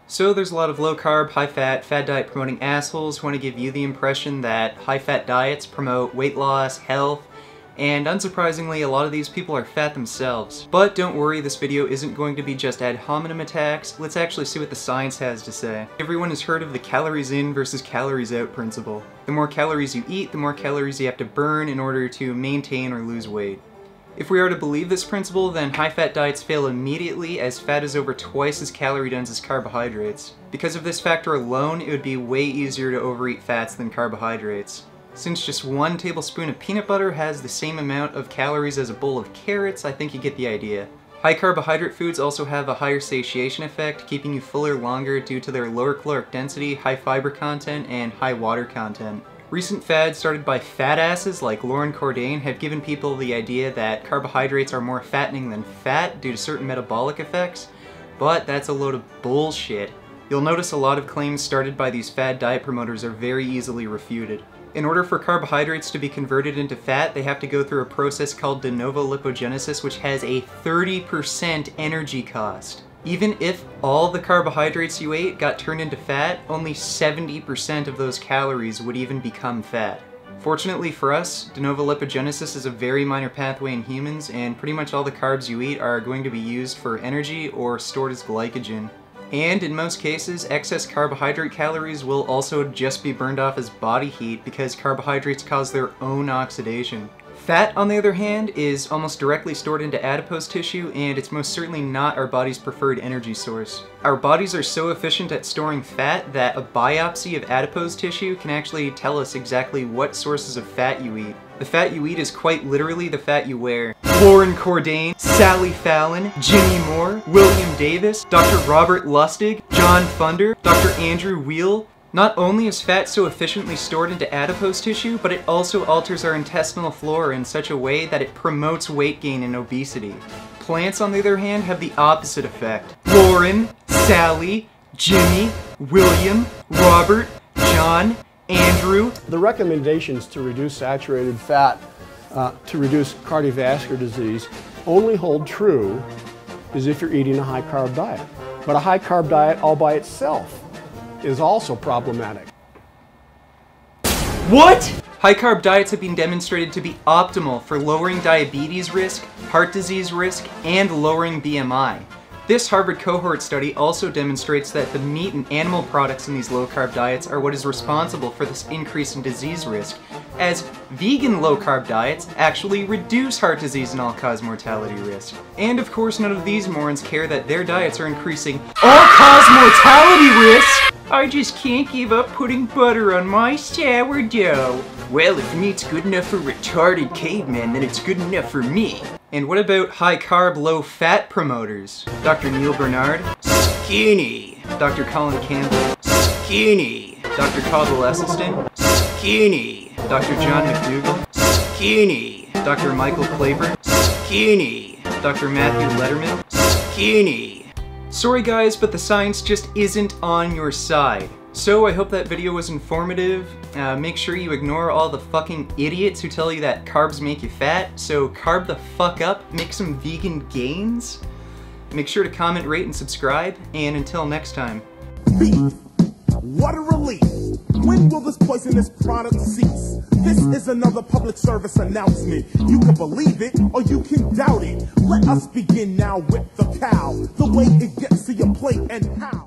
So there's a lot of low-carb, high-fat, fad diet promoting assholes who want to give you the impression that high-fat diets promote weight loss, health, and unsurprisingly, a lot of these people are fat themselves. But don't worry, this video isn't going to be just ad hominem attacks. Let's actually see what the science has to say. Everyone has heard of the calories in versus calories out principle. The more calories you eat, the more calories you have to burn in order to maintain or lose weight. If we are to believe this principle, then high-fat diets fail immediately, as fat is over twice as calorie-dense as carbohydrates. Because of this factor alone, it would be way easier to overeat fats than carbohydrates. Since just 1 tablespoon of peanut butter has the same amount of calories as a bowl of carrots, I think you get the idea. High carbohydrate foods also have a higher satiation effect, keeping you fuller longer due to their lower caloric density, high fiber content, and high water content. Recent fads started by fat asses like Lauren Cordain have given people the idea that carbohydrates are more fattening than fat due to certain metabolic effects, but that's a load of bullshit. You'll notice a lot of claims started by these fad diet promoters are very easily refuted. In order for carbohydrates to be converted into fat, they have to go through a process called de novo lipogenesis, which has a 30% energy cost. Even if all the carbohydrates you ate got turned into fat, only 70% of those calories would even become fat. Fortunately for us, de novo lipogenesis is a very minor pathway in humans, and pretty much all the carbs you eat are going to be used for energy or stored as glycogen. And in most cases, excess carbohydrate calories will also just be burned off as body heat because carbohydrates cause their own oxidation. Fat, on the other hand, is almost directly stored into adipose tissue, and it's most certainly not our body's preferred energy source. Our bodies are so efficient at storing fat that a biopsy of adipose tissue can actually tell us exactly what sources of fat you eat. The fat you eat is quite literally the fat you wear. Lauren Cordain, Sally Fallon, Jimmy Moore, William Davis, Dr. Robert Lustig, John Funder, Dr. Andrew Weil. Not only is fat so efficiently stored into adipose tissue, but it also alters our intestinal flora in such a way that it promotes weight gain and obesity. Plants, on the other hand, have the opposite effect. Lauren, Sally, Jimmy, William, Robert, John, Andrew. The recommendations to reduce saturated fat to reduce cardiovascular disease only hold true as if you're eating a high carb diet. But a high carb diet all by itself is also problematic. What? High carb diets have been demonstrated to be optimal for lowering diabetes risk, heart disease risk, and lowering BMI. This Harvard cohort study also demonstrates that the meat and animal products in these low-carb diets are what is responsible for this increase in disease risk, as vegan low-carb diets actually reduce heart disease and all-cause mortality risk. And of course, none of these morons care that their diets are increasing all-cause mortality risk! I just can't give up putting butter on my sourdough. Well, if meat's good enough for retarded cavemen, then it's good enough for me. And what about high-carb, low-fat promoters? Dr. Neil Bernard? Skinny. Dr. Colin Campbell? Skinny. Dr. Caldwell Esselstyn? Skinny. Dr. John McDougall? Skinny. Dr. Michael Claver? Skinny. Dr. Matthew Letterman? Skinny. Sorry guys, but the science just isn't on your side. So I hope that video was informative. Make sure you ignore all the fucking idiots who tell you that carbs make you fat, so carb the fuck up, make some vegan gains. Make sure to comment, rate, and subscribe, and until next time. Beef. What a relief. When will this poisonous product cease? This is another public service announcement. You can believe it or you can doubt it. Let us begin now with the cow. The way it gets to your plate and how.